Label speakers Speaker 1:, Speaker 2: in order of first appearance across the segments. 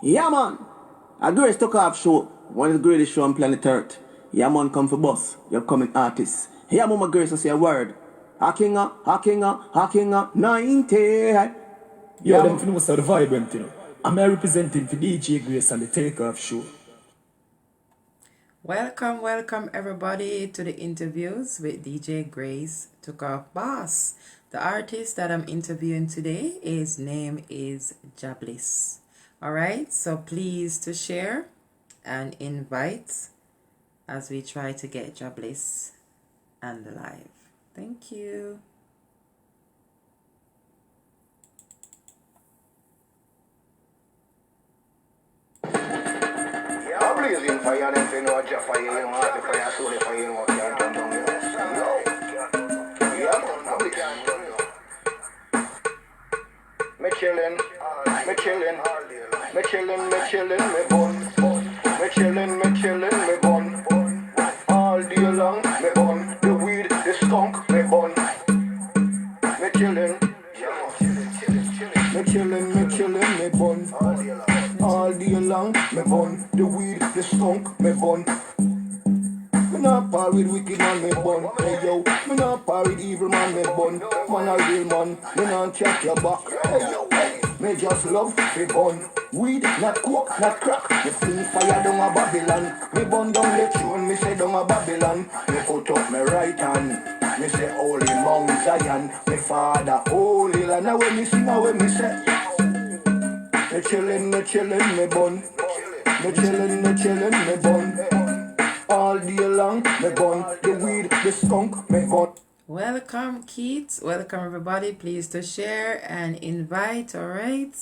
Speaker 1: Yeah, man. A great Tookoff show. One of the greatest show on planet Earth. Yeah, man, come for boss. You're coming artist. Yeah, mama grace to say a word. Hackinga, 90.
Speaker 2: Yo,
Speaker 1: Yeah,
Speaker 2: them
Speaker 1: man.
Speaker 2: for know so the vibrant, you know. I'm here representing for DJ Grace and the Takeoff show.
Speaker 3: Welcome everybody to the interviews with DJ Grace Tookoffboss. The artist that I'm interviewing today, his name is Bliss. Alright, so please to share and invite as we try to get Bliss and live. Thank you.
Speaker 4: Yeah, blazing fire, them say no Jah fire, you know, heart the fire, soul the fire, you know, can't turn down, you know. Yeah, man, I'm me chillin', me chillin', me chillin', me chillin', me bun, me chillin', me bun, all day long, me bun, the weed, the skunk, me bun, me chillin', me chillin', me bun, all day long, me bun, the weed, the skunk, me bun. Me not par with wicked man, me bun. Hey yo, me not par with evil man, me bun. Man a real man, me not chat your back. Hey yo, hey, me just love me bun. Weed, not coke, not crack. Me fling fire down a Babylon. Me bun down the tune, me say down a Babylon. Me put up me right hand. Me say holy Mount Zion. Me father holy land. Now when me sing, when me say, me chillin', me bun. Me chillin', me bun. All day long, me bun. The weed, the skunk, me bun.
Speaker 3: Welcome Keith, welcome everybody. Please to share and invite, alright?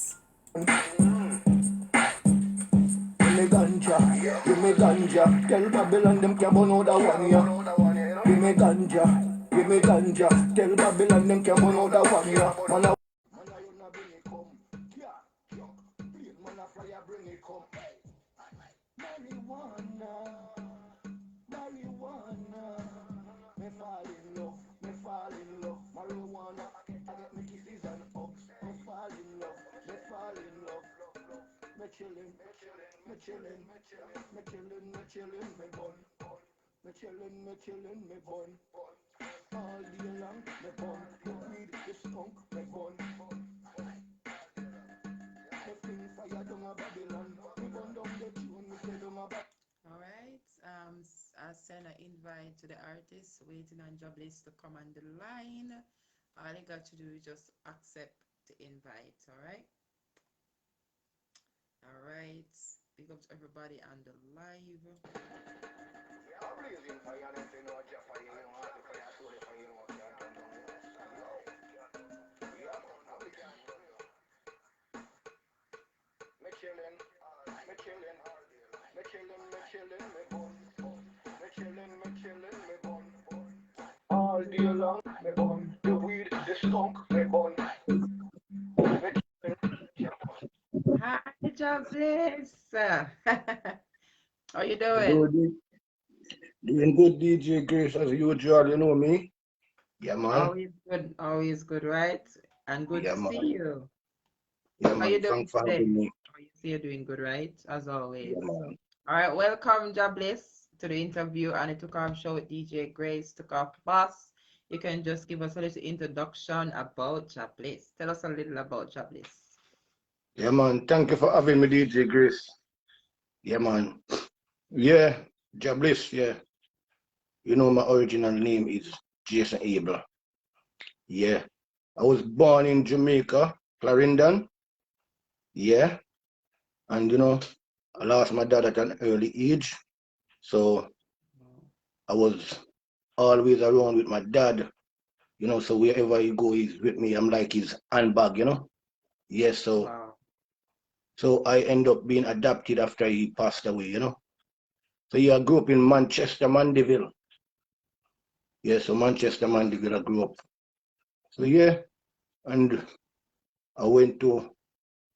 Speaker 4: Give me ganja. Tell Babylon them can burn out that one, yeah. Give me ganja. Tell Babylon them can burn out that one, yeah. Man a bring it come. Yeah, please, man a fire bring it come. Marijuana. Me fall in love. Marijuana. I get me kisses and hugs. Me fall in love. Me chillin', me bun. Me chillin', me bun. All day long, me bun. The weed, the skunk, me bun. Me fling fire down a Babylon. Me bun down the tune, me say down a Babylon.
Speaker 3: Alright, I send an invite to the artist waiting on Bliss to come on the line. All you got to do is just accept the invite, alright? Alright, big up to everybody on the live.
Speaker 4: Yeah, blazing fire, them say no Jah fire, you know, heart the fire, soul the fire, you know, can't turn down, you know. Yeah, man, I'm me chillin', me bun. Me chillin', me bun. All day long, me bun. The weed, the skunk, me bun. Me
Speaker 3: Hi, Bliss. How you doing?
Speaker 4: doing good, DJ Grace, as usual, you know me. Yeah, man.
Speaker 3: Always good, right? And good
Speaker 4: Yeah,
Speaker 3: to see
Speaker 4: man.
Speaker 3: you.
Speaker 4: Yeah,
Speaker 3: How you
Speaker 4: man.
Speaker 3: doing
Speaker 4: Thanks for
Speaker 3: today?
Speaker 4: having me.
Speaker 3: Oh, you see you're doing good, right? As always.
Speaker 4: Yeah, man.
Speaker 3: All right, welcome, Bliss, to the interview on the Tookoff show with DJ Grace, Tookoffboss. You can just give us a little introduction about Bliss. Tell us a little about Bliss.
Speaker 4: Yeah, man. Thank you for having me, DJ Grace. Yeah, man. Yeah, Bliss, yeah. You know, my original name is Jason Abel. Yeah. I was born in Jamaica, Clarendon. Yeah. And, you know, I lost my dad at an early age. So I was always around with my dad, you know, so wherever he go, he's with me. I'm like his handbag, you know. Yes, so
Speaker 3: Wow.
Speaker 4: so I end up being adopted after he passed away, you know. So yeah, I grew up in Manchester, Mandeville. Yeah, so Manchester, Mandeville, I grew up. So yeah, and I went to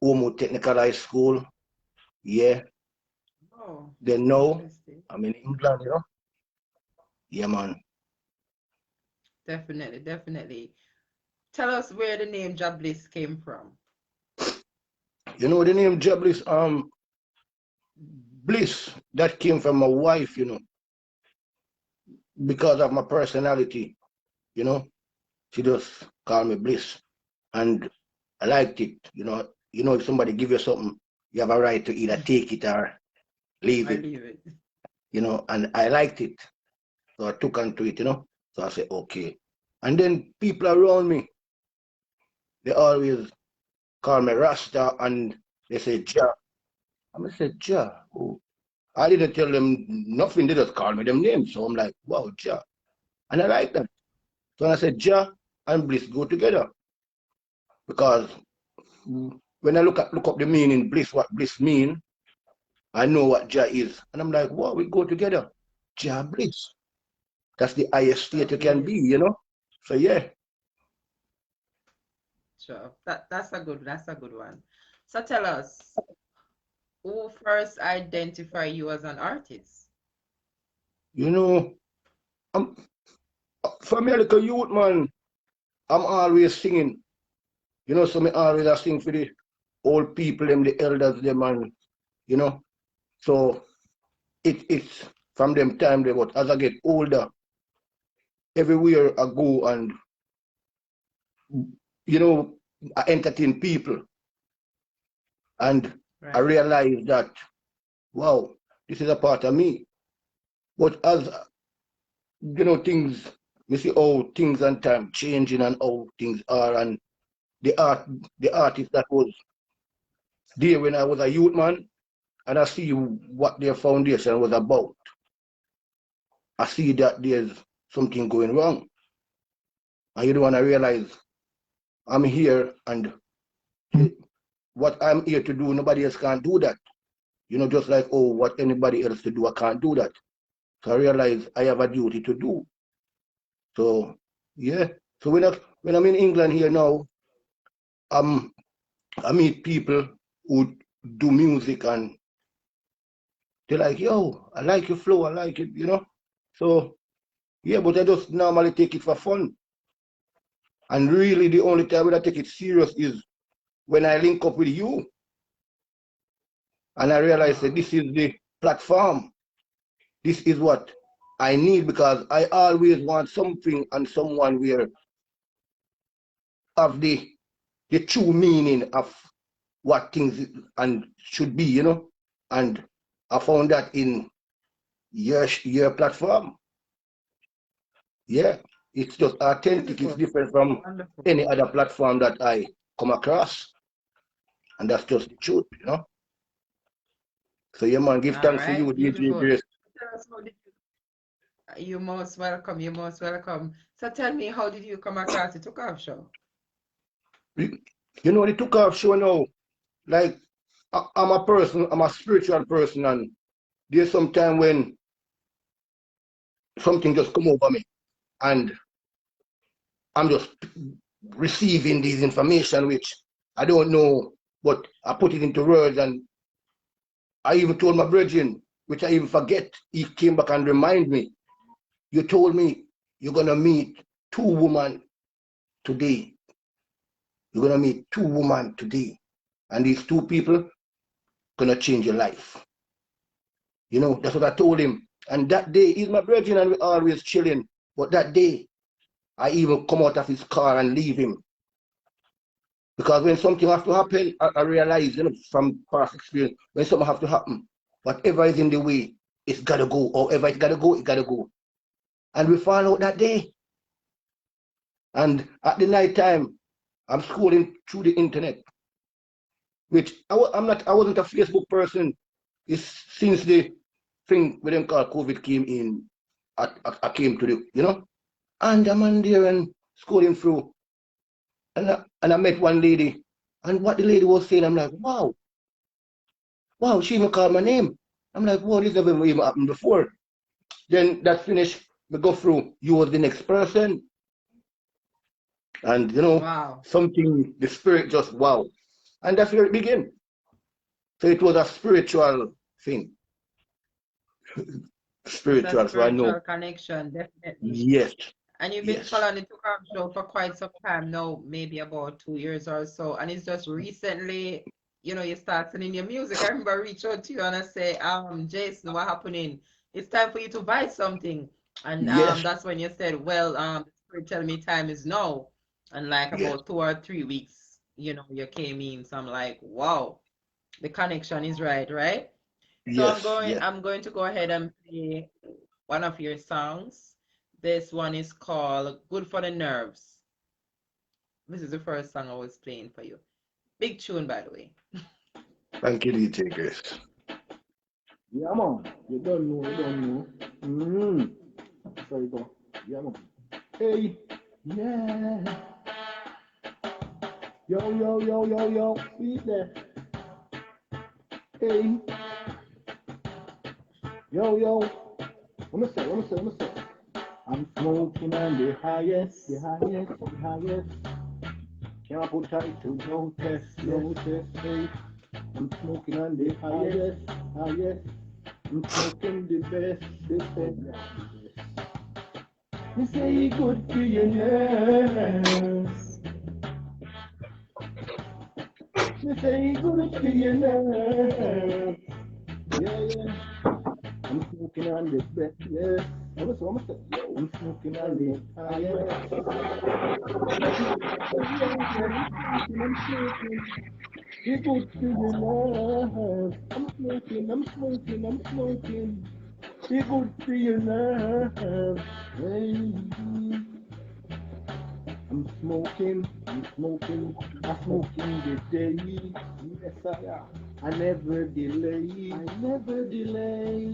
Speaker 4: Omo Technical High School. Yeah.
Speaker 3: Oh,
Speaker 4: Then now
Speaker 3: interesting.
Speaker 4: I'm in England, you know. Yeah, man.
Speaker 3: Definitely. Tell us where the name Bliss came from.
Speaker 5: You know the name Jablis, Bliss, that came from my wife, you know, because of my personality, you know. She just called me Bliss. And I liked it, you know. You know, if somebody give you something, you have a right to either take it or leave
Speaker 3: I
Speaker 5: it,
Speaker 3: leave it.
Speaker 5: you know, and I liked it. So I took onto it, you know. So I said, okay. And then people around me, they always call me Rasta and they say Ja. I said, Ja. Oh. I didn't tell them nothing, they just call me them names. So I'm like, wow, Ja. And I like that. So I said, Ja and Bliss go together. Because when I look up the meaning, Bliss, what Bliss mean, I know what Ja is. And I'm like, wow, we go together. Ja Bliss. That's the highest state you can be, you know? So yeah.
Speaker 3: Sure. That's a good one. So tell us, who first identified you as an artist?
Speaker 5: You know, I'm for me like a youth man, I'm always singing. You know, so me always I sing for the old people, them, the elders, them, and you know. So it's from them time there, but as I get older, everywhere I go and you know, I entertain people and I
Speaker 3: Right.
Speaker 5: realize that wow, this is a part of me. But as you know, things you see how things and time changing and how things are and the art the artist that was there when I was a youth man and I see what their foundation was about. I see that there's something going wrong. And you don't want to realize I'm here and what I'm here to do, nobody else can do that. You know, just like, oh, what anybody else to do, I can't do that. So I realize I have a duty to do. So yeah. So when I'm in England here now, I meet people who do music and they're like, yo, I like your flow, I like it, you know. So yeah, but I just normally take it for fun. And really the only time when I take it serious is when I link up with you and I realize that this is the platform. This is what I need because I always want something and someone where of the true meaning of what things and should be, you know. And I found that in your platform. Yeah, it's just authentic. It's
Speaker 3: Beautiful.
Speaker 5: different from
Speaker 3: Wonderful.
Speaker 5: any other platform that I come across, and that's just the truth, you know. So yeah, man, give
Speaker 3: All
Speaker 5: thanks to you,
Speaker 3: right.
Speaker 5: DJ
Speaker 3: Beautiful.
Speaker 5: Grace.
Speaker 3: Tell us how did you most welcome. You're most welcome. So tell me, how did you come across the Tookoff show?
Speaker 5: You know, the Tookoff show now, like I'm a person, I'm a spiritual person, and there's some time when something just come over me, and I'm just receiving this information which I don't know, but I put it into words, and I even told my brethren, which I even forget, he came back and remind me, you told me you're gonna meet two women today. You're gonna meet two women today. And these two people gonna change your life. You know, that's what I told him. And that day, he's my brethren and we're always chilling. But that day, I even come out of his car and leave him. Because when something has to happen, I realize, you know, from past experience, when something has to happen, whatever is in the way, it's gotta go. However it's gotta go, it gotta go. And we found out that day. And at the night time, I'm scrolling through the internet, which I wasn't a Facebook person. It's since the thing with them called COVID came in, I came to the, you know, and I'm on there and scrolling through, and I met one lady, and what the lady was saying, I'm like, wow, wow, she even called my name. I'm like, wow, this never even happened before. Then that finished, we go through, you was the next person, and you know,
Speaker 3: Wow.
Speaker 5: something, the spirit just wow. And that's where it began. So it was a spiritual thing.
Speaker 3: It's a
Speaker 5: Spiritual, so I know.
Speaker 3: spiritual connection, definitely.
Speaker 5: Yes,
Speaker 3: And you've been
Speaker 5: yes.
Speaker 3: following the Tookoff show for quite some time now, maybe about 2 years or so. And it's just recently you know, you start sending your music. I remember I reach out to you and I say, Jason, what happening? It's time for you to buy something. And
Speaker 5: Yes,
Speaker 3: that's when you said, well, the spirit tell me time is now. And like
Speaker 5: yes,
Speaker 3: about 2 or 3 weeks, you know, you came in. So I'm like, wow, the connection is right, right? So
Speaker 5: yes, yes.
Speaker 3: I'm going to go ahead and play one of your songs. This one is called Good for the Nerves. This is the first song I was playing for you. Big tune, by the way.
Speaker 5: Thank you, DJ Grace.
Speaker 1: Yeah, man. You don't know, you don't know. Mm-hmm. So you go. Yeah, man. Hey. Yeah. Yo, yo, yo, yo, yo. Beat there. Hey. Yo, yo. Let me say. I'm smoking on the highest, the highest, the highest. Can't put title, no test, no test, hey. I'm smoking on the highest, highest. I'm smoking the best, the best. Me say it good for your nerves. Me say it good for your nerves. Yeah, yeah. I'm smoking on the best, yeah. I'm smoking on the highest. I'm smoking. It good for your nerves. I'm smoking. It good for your nerves. Hey. I'm smoking, I smoke in the day. Yes, I am. I never delay.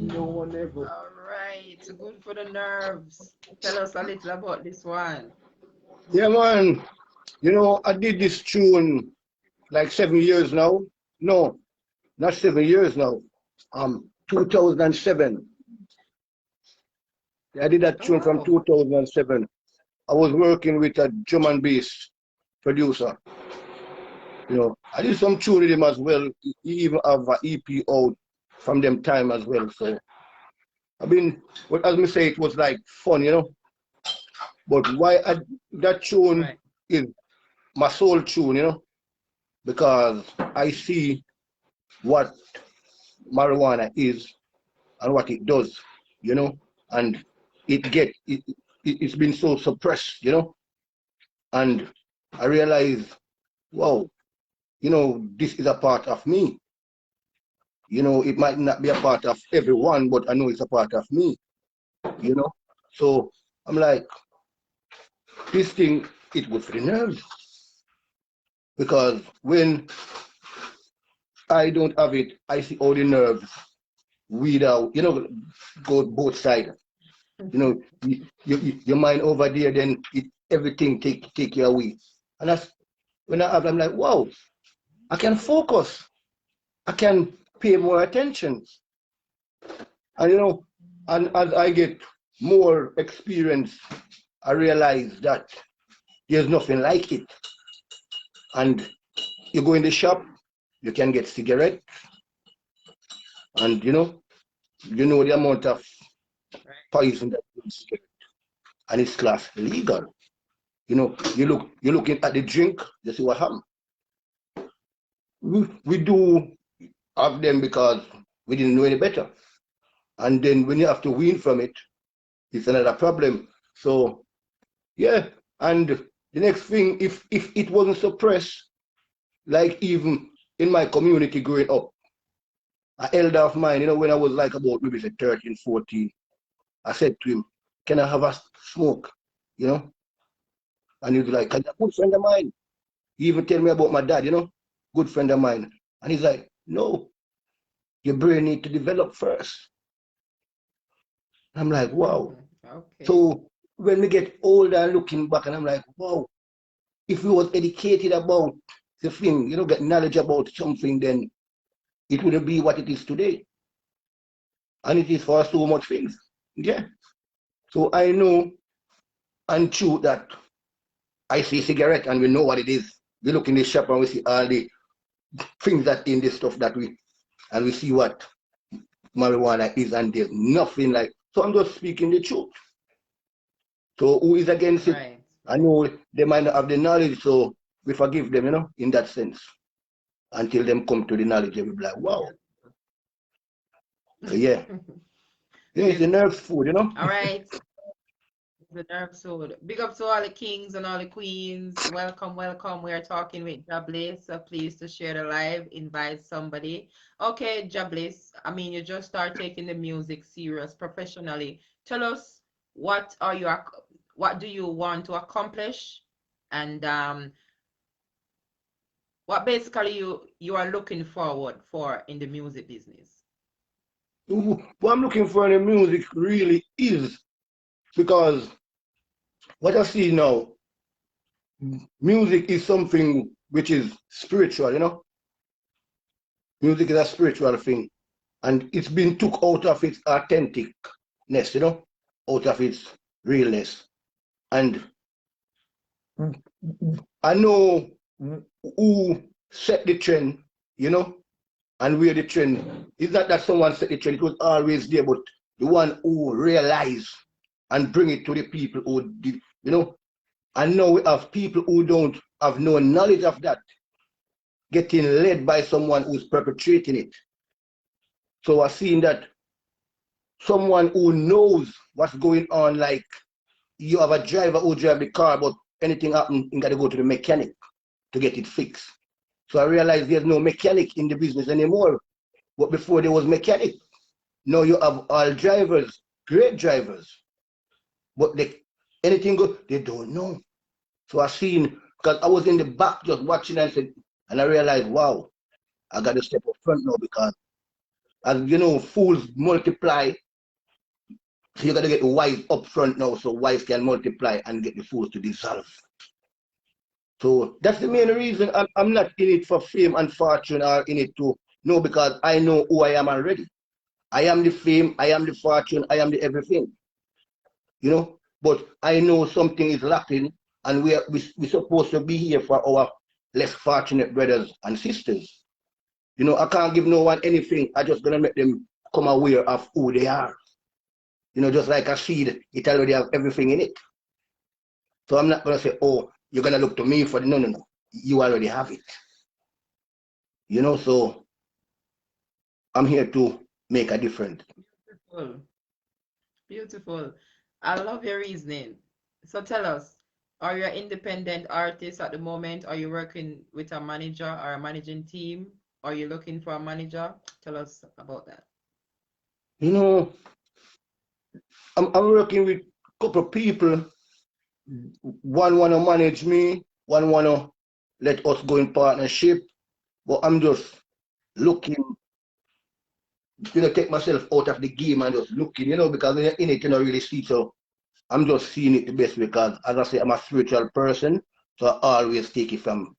Speaker 1: No one ever.
Speaker 3: All right, good for the nerves. Tell us a little about this one.
Speaker 5: Yeah, man. You know, I did this tune like 7 years now. No, not 7 years now. 2007. I did that
Speaker 3: Oh,
Speaker 5: tune from
Speaker 3: wow.
Speaker 5: 2007. I was working with a drum and bass producer. You know, I did some tune with him as well. He even have an EP out from them time as well. So I mean, but as me say, it was like fun, you know. But that tune
Speaker 3: Right.
Speaker 5: is my soul tune, you know, because I see what marijuana is and what it does, you know, and it's been so suppressed, you know, and I realize, wow, you know, this is a part of me. You know, it might not be a part of everyone, but I know it's a part of me, you know. So I'm like, this thing, it was for the nerves. Because when I don't have it, I see all the nerves weed out, you know, go both sides. You know, your mind over there, then everything take you away. And that's when I'm like, wow, I can focus. I can pay more attention. And you know, and as I get more experience, I realize that there's nothing like it. And you go in the shop, you can get cigarette, and you know the amount of
Speaker 3: Right.
Speaker 5: poison that is in cigarette, and it's class legal. You know, you're looking at the drink, you see what happened. We do have them because we didn't know any better. And then when you have to wean from it, it's another problem. So yeah, and the next thing, if it wasn't suppressed, like even in my community growing up, an elder of mine, you know, when I was like about maybe say 13, 14, I said to him, can I have a smoke? You know? And he was like, a good friend of mine. He even tell me about my dad, you know, good friend of mine. And he's like, no, your brain need to develop first. I'm like, wow.
Speaker 3: Okay.
Speaker 5: So when we get older and looking back, and I'm like, wow, if we was educated about the thing, you know, get knowledge about something, then it wouldn't be what it is today. And it is for so much things. Yeah. So I know and true that I see cigarette and we know what it is. We look in the shop and we see all the things that in the stuff that we see what marijuana is, and there's nothing like. So I'm just speaking the truth. So who is against it?
Speaker 3: Right.
Speaker 5: I
Speaker 3: Right.
Speaker 5: know they might not have the knowledge, so we forgive them, you know, in that sense. until them come to the knowledge, they will be like, wow. So yeah. Yeah, it's a nerve food, you know?
Speaker 3: All right. The nerve sword. Big up to all the kings and all the queens. Welcome, welcome. We are talking with Bliss. So please to share the live, invite somebody. Okay, Bliss. I mean, you just start taking the music serious professionally. Tell us what do you want to accomplish, and what basically you are looking forward for in the music business.
Speaker 5: What I'm looking for in the music really is, because what I see now, music is something which is spiritual, you know? Music is a spiritual thing. And it's been took out of its authenticness, you know? Out of its realness. And I know who set the trend, you know? And where the trend, it's not that someone set the trend, it was always there, but the one who realized and bring it to the people who did, you know? And now we have people who don't have no knowledge of that, getting led by someone who's perpetrating it. So I've seen that someone who knows what's going on, like you have a driver who drive the car, but anything happen, you gotta go to the mechanic to get it fixed. So I realized there's no mechanic in the business anymore. But before there was mechanic, now you have all drivers, great drivers. But anything good, they don't know. So I seen, because I was in the back just watching and I realized, wow, I got to step up front now, because as you know, fools multiply. So you got to get the wise up front now, so wise can multiply and get the fools to dissolve. So that's the main reason I'm not in it for fame and fortune, or in it to, no, because I know who I am already. I am the fame, I am the fortune, I am the everything. You know, but I know something is lacking, and we're supposed to be here for our less fortunate brothers and sisters. You know, I can't give no one anything. I just gonna make them come aware of who they are. You know, just like a seed, it already has everything in it. So I'm not gonna say, oh, you're gonna look to me for the, no. You already have it. You know, so I'm here to make a difference.
Speaker 3: Beautiful. Beautiful. I love your reasoning. So tell us, are you an independent artist at the moment? Are you working with a manager or a managing team? Are you looking for a manager? Tell us about that.
Speaker 5: You know, I'm working with a couple of people. One wanna manage me, one wanna let us go in partnership, but I'm just looking, you know, take myself out of the game and just looking, you know, because when you're in it, you don't really see. So I'm just seeing it the best, because as I say, I'm a spiritual person, so I always take it from,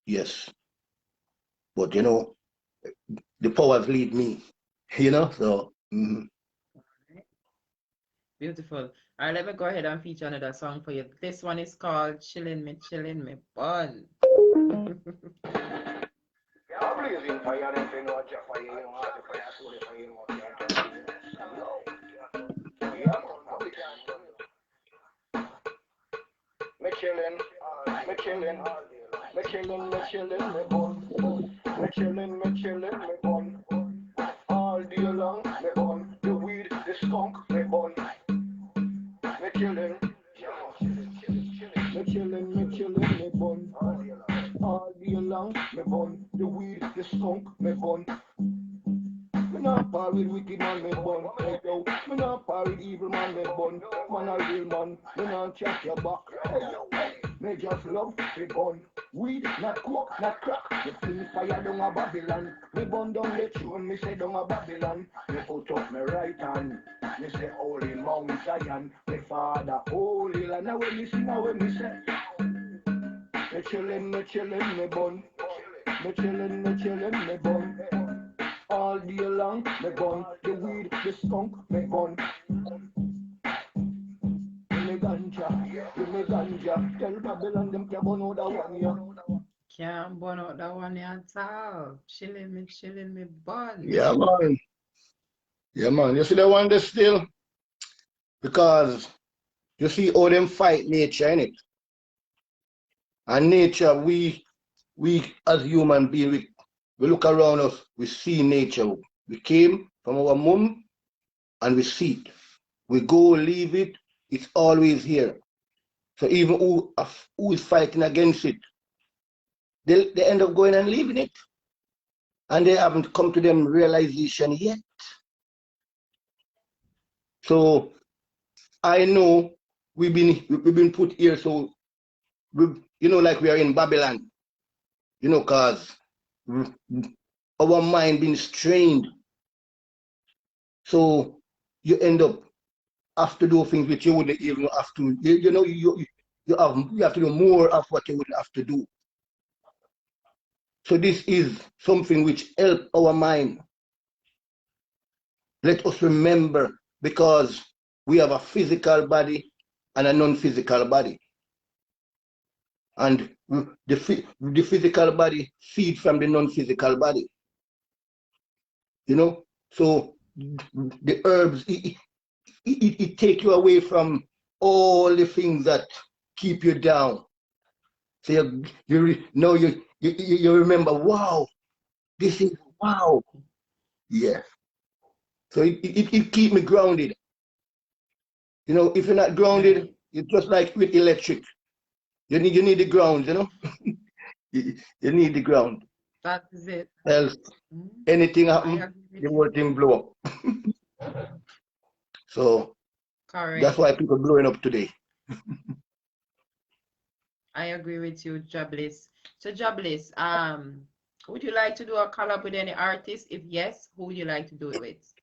Speaker 5: yes. But you know, the powers lead me, you know, so.
Speaker 3: Beautiful. All right, let me go ahead and feature another song for you. This one is called Chillin' Me Bun.
Speaker 4: Me chillin', me chillin', me chillin', me chillin', me bun. Me chillin', me chillin', me bun. All day long, me bun. The weed, the skunk, me bun. Me chillin', me chillin', me chillin', me bun. All day long, me bun. The weed, the skunk, me bun. Me not par with wicked man, me bun. Hey yo, me not par with evil man, me bun. Man a real man, me not chat your back. Hey yo, me just love me bun. Weed, not coke, not crack. Me fling fire down a Babylon. Me bun down the throne, me say down a Babylon. Me put up me right hand. Me say holy Mount Zion. Me father holy land. Now when me sing, now when me say. Me chillin', me bun. Me chillin', me bun. All day long, me bun. The weed, the skunk, me bun. Give me ganja. Tell Babylon them can burn out that one, yeah.
Speaker 3: Can't burn out that one at all. Chillin' me bun.
Speaker 5: Yeah, man. Yeah, man. You see the one there still? Because you see how them fight nature, innit? And nature, we we as human beings, we look around us, we see nature. We came from our mom and we see it. We go, leave it, it's always here. So even who is fighting against it, they end up going and leaving it. And they haven't come to them realization yet. So I know we've been put here, so like we are in Babylon, cause our mind been strained. So you end up have to do things which you wouldn't even have to. You have to do more of what you wouldn't have to do. So this is something which help our mind. Let us remember, because we have a physical body and a non-physical body. And the physical body feeds from the non-physical body. So the herbs, it take you away from all the things that keep you down. So you remember, wow, this is wow. Yeah. So it keep me grounded. If you're not grounded, it's just like with electric. You need the ground, you need the ground.
Speaker 3: That is it.
Speaker 5: Else anything happen, the whole thing blow up. So
Speaker 3: correct.
Speaker 5: That's why people blowing up today.
Speaker 3: I agree with you, Bliss. So Bliss, would you like to do a collab with any artist? If yes, who would you like to do it with?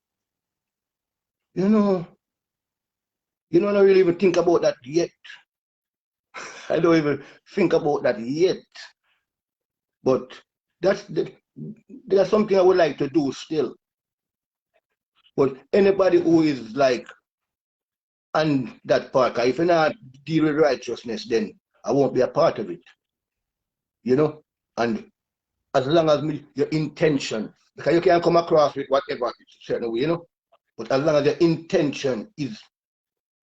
Speaker 5: I don't really even think about that yet. I don't even think about that yet. But that's something I would like to do still. But anybody who is like on that part, if you're not deal with righteousness, then I won't be a part of it. And as long as your intention, because you can come across with whatever certain way, but as long as your intention is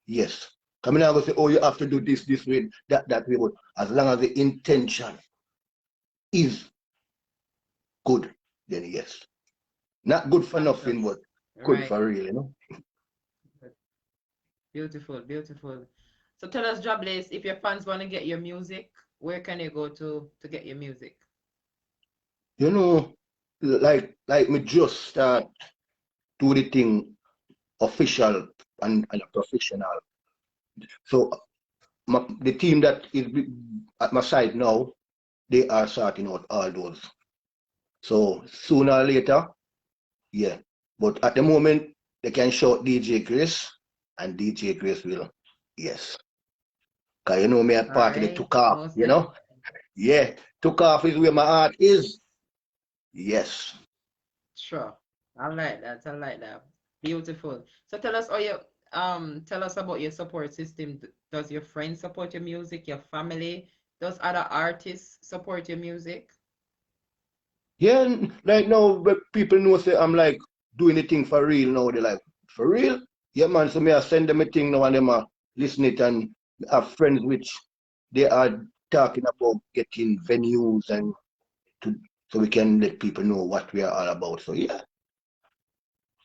Speaker 5: yes. I'm not going to say, oh, you have to do this way, that way, but as long as the intention is good, then yes. Not good for nothing, but good for real,
Speaker 3: Beautiful, beautiful. So tell us, Bliss, if your fans want to get your music, where can you go to get your music?
Speaker 5: Like me just start do the thing official and professional. So the team that is at my side now, they are sorting out all those. So sooner or later, yeah. But at the moment, they can shout DJ Grace, and DJ Grace will, yes. Because me a part of the Tookoff, Yeah, Tookoff is where my heart is. Yes.
Speaker 3: Sure. I like that. Beautiful. So tell us tell us about your support system. Does your friends support your music, your family? Does other artists support your music?
Speaker 5: Yeah, right now people know say I'm like doing the thing for real now. They're like, for real? Yeah man, so me I send them a thing now and them listen it, and have friends which they are talking about getting venues and so we can let people know what we are all about. So yeah.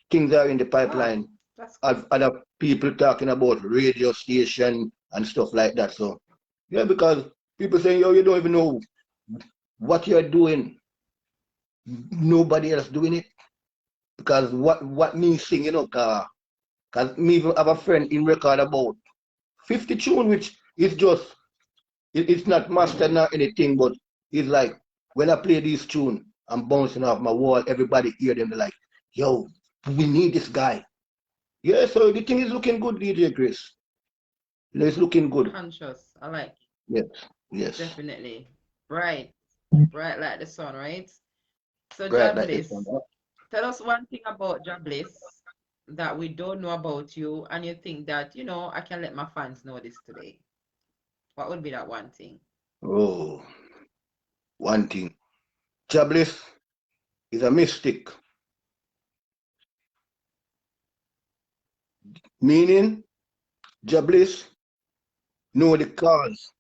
Speaker 5: Things are in the pipeline. I've other people talking about radio station and stuff like that. So yeah, because people saying, yo, you don't even know what you're doing. Nobody else doing it. Because what me sing, cause me even have a friend in record about 50 tune, which is just it's not mastered or anything, but it's like when I play this tune, I'm bouncing off my wall, everybody hear them, they're like, yo, we need this guy. Yeah, so the thing is looking good, DJ Grace. It's looking good.
Speaker 3: Conscious. I like
Speaker 5: it. Yes.
Speaker 3: Definitely. Bright like the sun, right? So
Speaker 5: Bliss,
Speaker 3: tell us one thing about Bliss that we don't know about you, and you think that, I can let my fans know this today. What would be that one thing?
Speaker 5: Oh, one thing. Bliss is a mystic. Meaning, Bliss know the cause,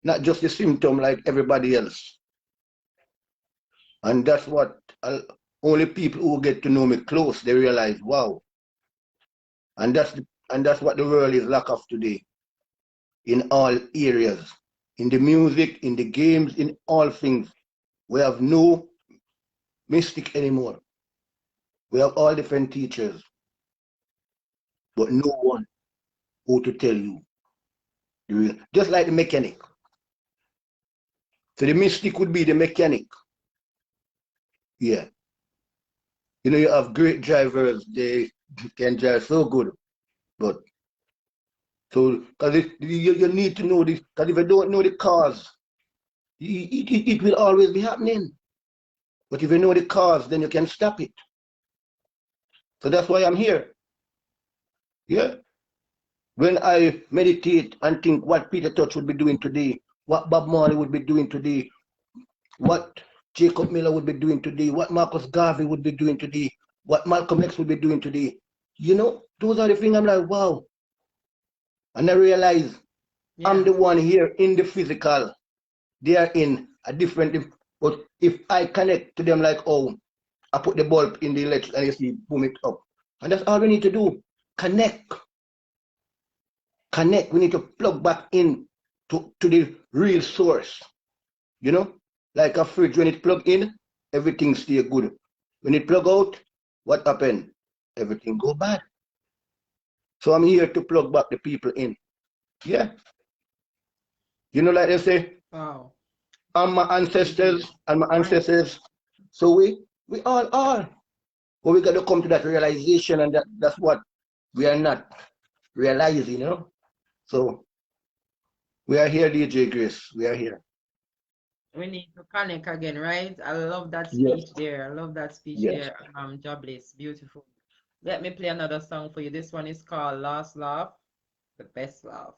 Speaker 5: not just the symptom like everybody else. And that's what only people who get to know me close, they realize, wow. And that's what the world is lack of today, in all areas, in the music, in the games, in all things. We have no mystic anymore. We have all different teachers, but no one who to tell you the real. Just like the mechanic. So the mystic would be the mechanic. Yeah. You know, you have great drivers, they can drive so good, but so because you need to know this, because if you don't know the cause, it will always be happening. But if you know the cause, then you can stop it. So that's why I'm here. Yeah. When I meditate and think what Peter Touch would be doing today, what Bob Marley would be doing today, what Jacob Miller would be doing today, what Marcus Garvey would be doing today, what Malcolm X would be doing today, you know, those are the things I'm like, wow. And I realize I'm the one here in the physical. They are in a different, but if I connect to them like, oh, I put the bulb in the electric and you see, boom it up. And that's all we need to do. Connect. Connect. We need to plug back in to the real source. You know? Like a fridge, when it plug in, everything stay good. When it plug out, what happen? Everything go bad. So I'm here to plug back the people in. Yeah. You know, like they say,
Speaker 3: Wow.
Speaker 5: I'm my ancestors and my ancestors. So we all are. But we got to come to that realization, and that's what we are not realizing, you know. So we are here, DJ Grace. We are here.
Speaker 3: We need to connect again, right? I love that
Speaker 5: Yes.
Speaker 3: speech there. I love that speech
Speaker 5: Yes.
Speaker 3: there. Jobless, beautiful. Let me play another song for you. This one is called Last Laugh, the best laugh.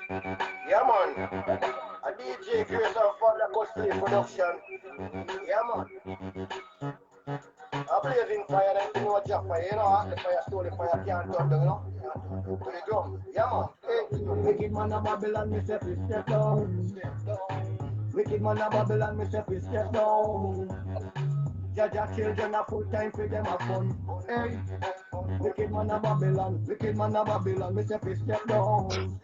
Speaker 4: Yeah, man. A DJ Grace and Father Custody production. Yeah, man. A blazing fire, then you know what fire, you know, the fire stole the fire can't turn down, you know. To the drum. Yeah, man. Hey.
Speaker 1: Wicked man of Babylon, me say fi step down. Wicked man of Babylon, me say fi step down. Jaja children are full time for them have fun. Hey, wicked man of Babylon, me say fi step down.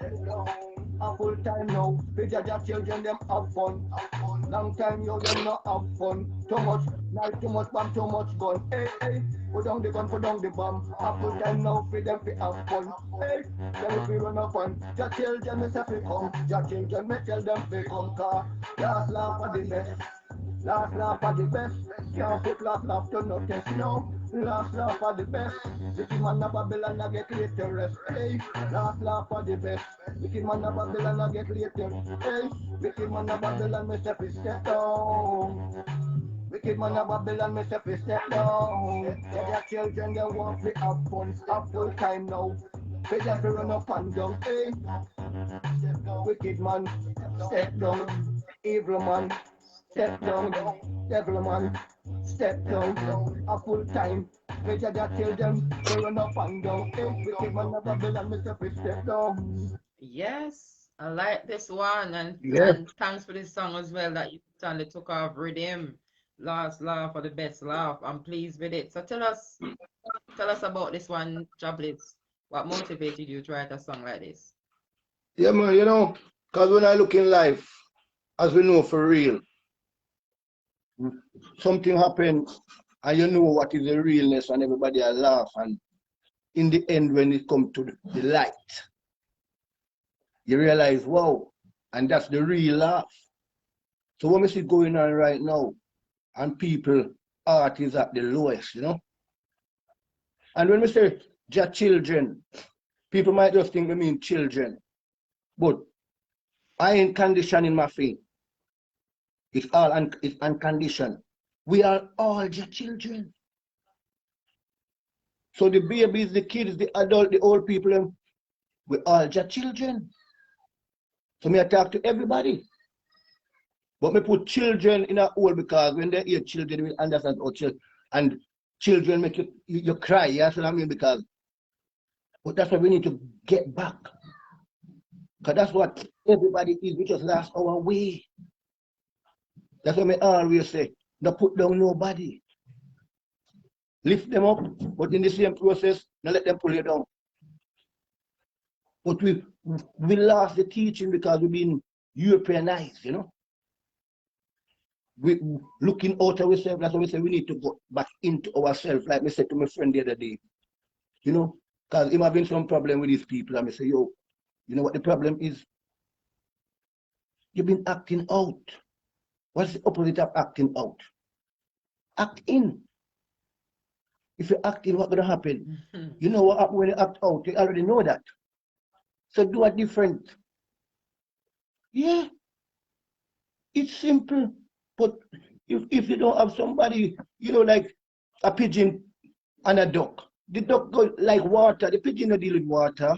Speaker 1: A full time now, for Jaja children them have fun. Long time you them not have fun. Too much knife, too much bomb, too much gun. Hey, hey, put down the gun, put down the bomb. A full time now for them fi have fun. Hey, them fi run up on. Jaja children me say fi come. Jaja children me tell them fi come. Cause last laugh for the best. Last laugh for the best. Can't put laugh to no test, no. Last laugh for the best. Wicked man of Babylon I get laid to rest. Hey, last laugh for the best. Wicked man of Babylon I get laid to rest. Hey, wicked man of Babylon me step down. Wicked man of Babylon me step down. Their children they want to have fun. Have full time now. They just run up and down. Hey, wicked man step down. Evil man. Step down, devil man, step down, a full time. They just kill them, they run up and down. Wicked man of Babylon, me step down.
Speaker 3: Yes, I like this one,
Speaker 5: Yeah.
Speaker 3: and thanks for this song as well that you put on the Tookoff rhythm. Last laugh or the best laugh. I'm pleased with it. So tell us about this one, Jobless. What motivated you to write a song like this?
Speaker 5: Yeah, man, you know, because when I look in life, as we know for real, something happens and you know what is the realness and everybody will laugh. And in the end, when it comes to the light, you realize, wow, and that's the real laugh. So what we see going on right now, and people, art is at the lowest, you know. And when we say just children, people might just think we mean children. But I ain't conditioning my faith. It's unconditioned. We are all just children. So the babies, the kids, the adult, the old people, we all just children. So me I talk to everybody. But me put children in a hole because when they hear children, they will understand how children. And children make you cry, yeah, that's what I mean, because but that's what we need to get back. Because that's what everybody is. We just lost our way. That's what I always say. Don't put down nobody. Lift them up, but in the same process, don't let them pull you down. But we lost the teaching because we've been Europeanized, you know. We looking out ourselves, that's why we say we need to go back into ourselves, like I said to my friend the other day, you know, because him having some problem with these people, and I say, yo, you know what the problem is? You've been acting out. What's the opposite of acting out? Act in. If you act in, what's going to happen? You know what happens when you act out? You already know that. So do a different. Yeah, it's simple. But if you don't have somebody, you know, like a pigeon and a duck, the duck go like water, the pigeon don't deal with water.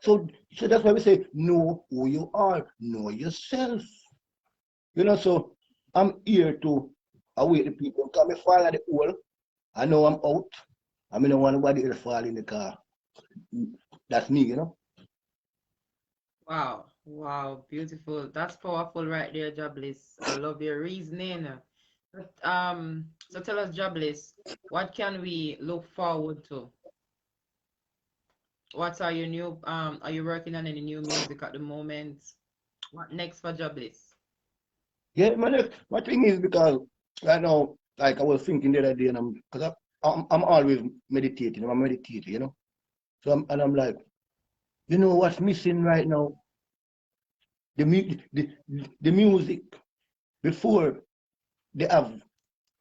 Speaker 5: So that's why we say, know who you are, know yourself. You know, so I'm here to await the people. Because I fall at the hole, I know I'm out. I mean, I don't want nobody else fall in the car. That's me, you know.
Speaker 3: Wow, wow, beautiful. That's powerful right there, Jobless. I love your reasoning. So tell us, Jobless, what can we look forward to? What are your new are you working on any new music at the moment? What next for Jobless?
Speaker 5: Yeah, my thing is because right now, like I was thinking the other day, and I'm always meditating. I'm a meditator, you know. So I'm like, you know what's missing right now? The music before they have,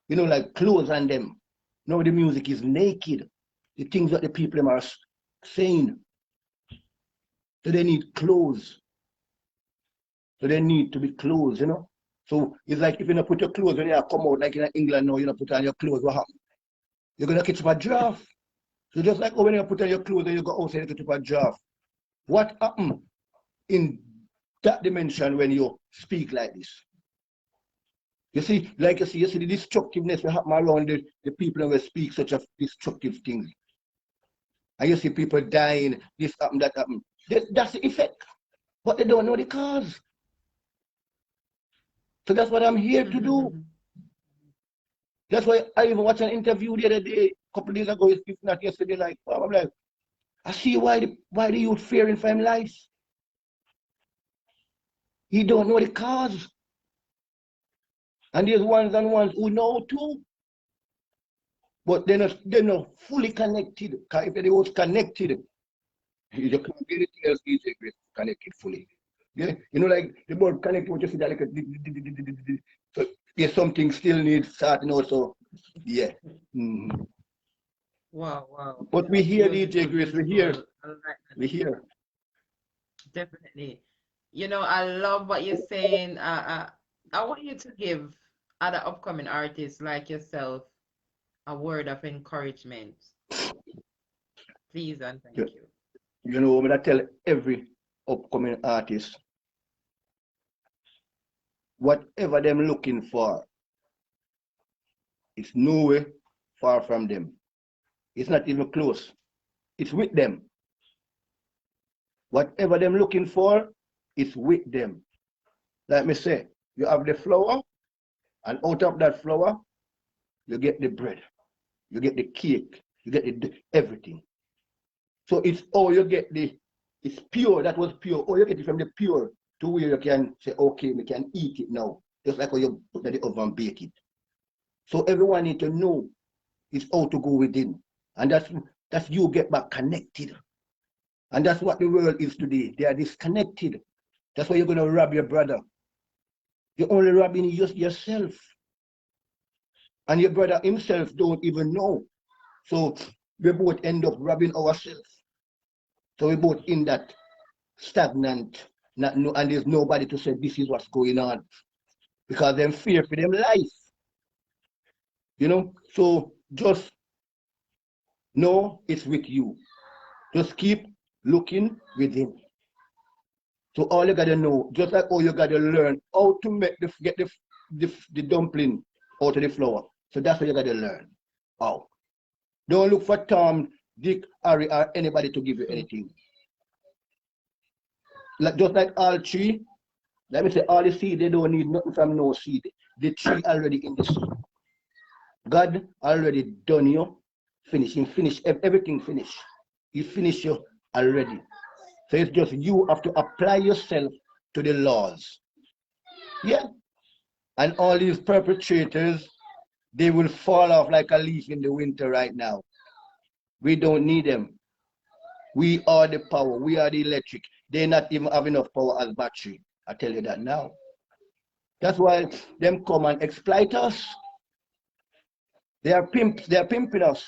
Speaker 5: you know, like clothes on them. Now the music is naked. The things that the people are saying. So they need clothes. So they need to be clothes, you know. So it's like if you don't put your clothes when you come out, like in England now, you don't put on your clothes, what happens? You're gonna catch up a draft. So just like when you put on your clothes and you go outside to catch up a draft. What happens in that dimension when you speak like this? You see, like you see the destructiveness that happen around the people who speak such a destructive things. And you see people dying, this happen, that happen. That's the effect. But they don't know the cause. So that's what I'm here to do. That's why I even watched an interview the other day, a couple of days ago, if not yesterday, like, I'm like, I see why the youth fearing for him life. He don't know the cause. And there's ones who know too. But they're not fully connected. Because if they was connected, you can't get anything else easy if connected fully. Yeah? You know, like the more connected, what you see that like so there's something still needs starting also. Yeah. Mm-hmm.
Speaker 3: Wow, wow.
Speaker 5: But we hear DJ
Speaker 3: Beautiful,
Speaker 5: Grace, we hear.
Speaker 3: beautiful. I like that.
Speaker 5: We hear.
Speaker 3: Definitely. You know, I love what you're saying. I want you to give other upcoming artists like yourself a word of encouragement. Please and thank
Speaker 5: Yeah.
Speaker 3: you.
Speaker 5: You know, when I tell every upcoming artist, whatever them looking for, it's nowhere far from them. It's not even close. It's with them. Whatever them looking for, it's with them. Like me say, you have the flour, and out of that flour, you get the bread, you get the cake, you get everything. So it's all you get it's pure, that was pure. All you get it from the pure to where you can say, okay, we can eat it now. Just like when you put it in the oven and bake it. So everyone need to know it's how to go within. And that's you get back connected. And that's what the world is today. They are disconnected. That's why you're going to rob your brother. You're only robbing yourself. And your brother himself don't even know. So we both end up robbing ourselves. So we both in that stagnant, and there's nobody to say this is what's going on. Because them fear for them life. You know? So just know it's with you. Just keep looking within. So all you gotta know, just like all you gotta learn how to get the dumpling out of the flour. So that's what you gotta learn. How. Don't look for Tom, Dick, Harry, or anybody to give you anything. Just like all three, Let me say, all the seed, they don't need nothing from no seed. The tree already in the seed. God already done you, finish. He finished everything finished. He finished you already. So it's just you have to apply yourself to the laws. Yeah. And all these perpetrators, they will fall off like a leaf in the winter right now. We don't need them. We are the power. We are the electric. They not even have enough power as battery. I tell you that now. That's why them come and exploit us. They are pimps. They are pimping us.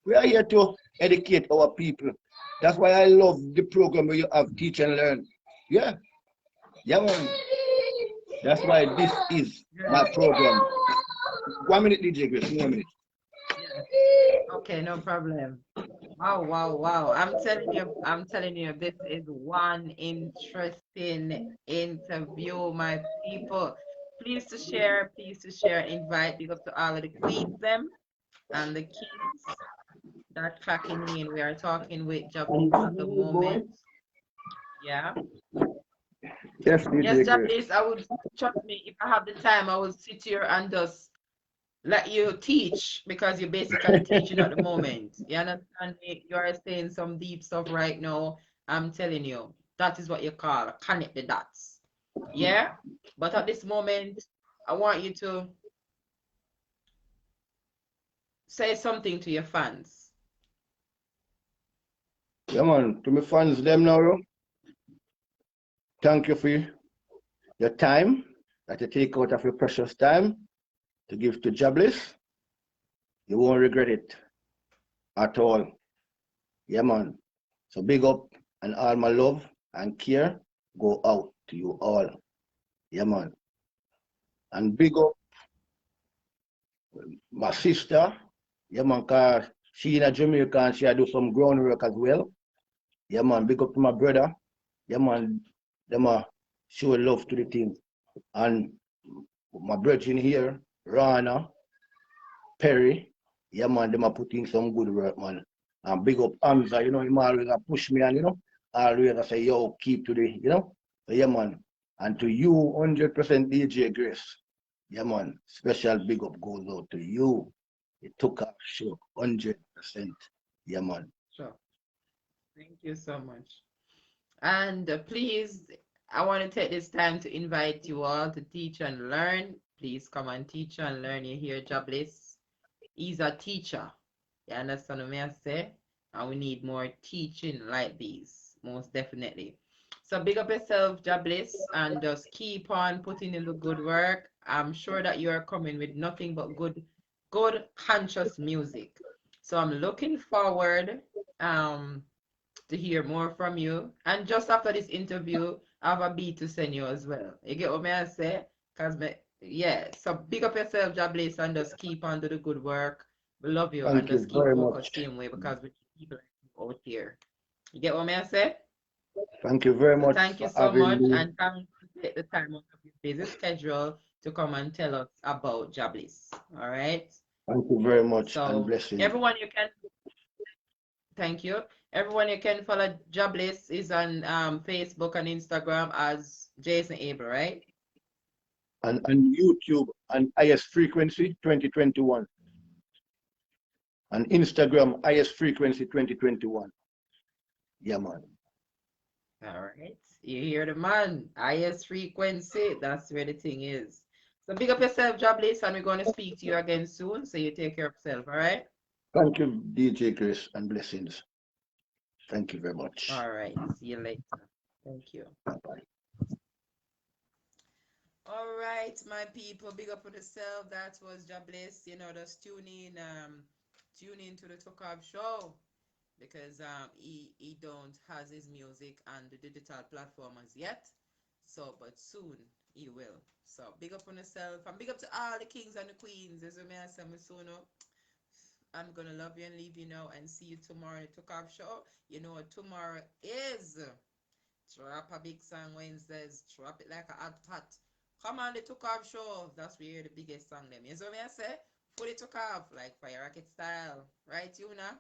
Speaker 5: We are here to educate our people. That's why I love the program where you have teach and learn. Yeah. Yeah, man. That's why this is my program. 1 minute, DJ Grace. 1 minute.
Speaker 3: Okay, no problem. Wow, wow, wow. I'm telling you, this is one interesting interview, my people. Please to share, invite big up to all of the queens them and the kings that tracking in. We are talking with Jablis at the moment. Yeah.
Speaker 5: Yes,
Speaker 3: Yes,
Speaker 5: DJ Grace.
Speaker 3: Jablis, I would trust me, if I have the time, I would sit here and just let you teach because you're basically teaching at the moment. You understand me? You are saying some deep stuff right now. I'm telling you, that is what you call connect the dots. Yeah? But at this moment, I want you to say something to your fans.
Speaker 5: Yeah, man. To my fans, them now, yo. Thank you for your time that you take out of your precious time to give to Jablis. You won't regret it at all. Yeah, man. So big up and all my love and care go out to you all. Yeah, man. And big up my sister. Yeah, man, cause she in a Jamaica and she do some groundwork as well. Yeah, man. Big up to my brother. Yeah, man. Them show love to the team. And my brother in here, Rana, Perry, yeah, man, them are putting some good work, man. And big up Hamza, you know, him always a push me and, you know, always I say, yo, keep to the, you know, so, yeah, man. And to you, 100% DJ Grace, yeah, man, special big up goes out to you. It took a show, 100%, yeah, man.
Speaker 3: Sure. Thank you so much. And please, I want to take this time to invite you all to teach and learn. Please come and teach and learn. You hear Jablis? He's a teacher. You understand what I say? And we need more teaching like these, most definitely. So big up yourself, Jablis, and just keep on putting in the good work. I'm sure that you are coming with nothing but good conscious music. So I'm looking forward to hear more from you. And just after this interview, I have a beat to send you as well. You get what I say? Yeah, so big up yourself, Jablis, and just keep on do the good work. We love you and
Speaker 5: Thank you
Speaker 3: just keep
Speaker 5: very
Speaker 3: focused
Speaker 5: much.
Speaker 3: same way because we need people like you out here. You get what I say?
Speaker 5: Thank you very
Speaker 3: So
Speaker 5: much
Speaker 3: thank you
Speaker 5: for
Speaker 3: so
Speaker 5: having
Speaker 3: much
Speaker 5: me.
Speaker 3: and thanks to take the time out of your busy schedule to come and tell us about Jablis. All right.
Speaker 5: Thank you very much and
Speaker 3: So
Speaker 5: blessings.
Speaker 3: everyone you can thank you. Everyone you can follow Jablis is on Facebook and Instagram as Jason Abel, right?
Speaker 5: And YouTube and highest frequency 2021. And Instagram highest frequency 2021. Yeah, man.
Speaker 3: All right. You hear the man. Highest frequency. That's where the thing is. So big up yourself, Jablis, and we're going to speak to you again soon. So you take care of yourself, all right?
Speaker 5: Thank you, DJ Grace, and blessings. Thank you very much.
Speaker 3: All right. See you later. Thank you.
Speaker 5: Bye-bye.
Speaker 3: All right, my people, big up on yourself. That was Jablis. You know, just tune in to the Tookoff show because he don't has his music on the digital platform as yet. So, but soon he will. So big up on yourself and big up to all the kings and the queens. As I say, soon, I'm gonna love you and leave you now and see you tomorrow in the Tookoff show. You know what tomorrow is? Drop a big song Wednesdays. Drop it like a hot pot. Come on, the Tookoff show. That's where the biggest song them. You know what I say? Fully Tookoff, like Fire Rocket style. Right, you know?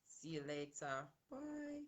Speaker 3: See you later. Bye.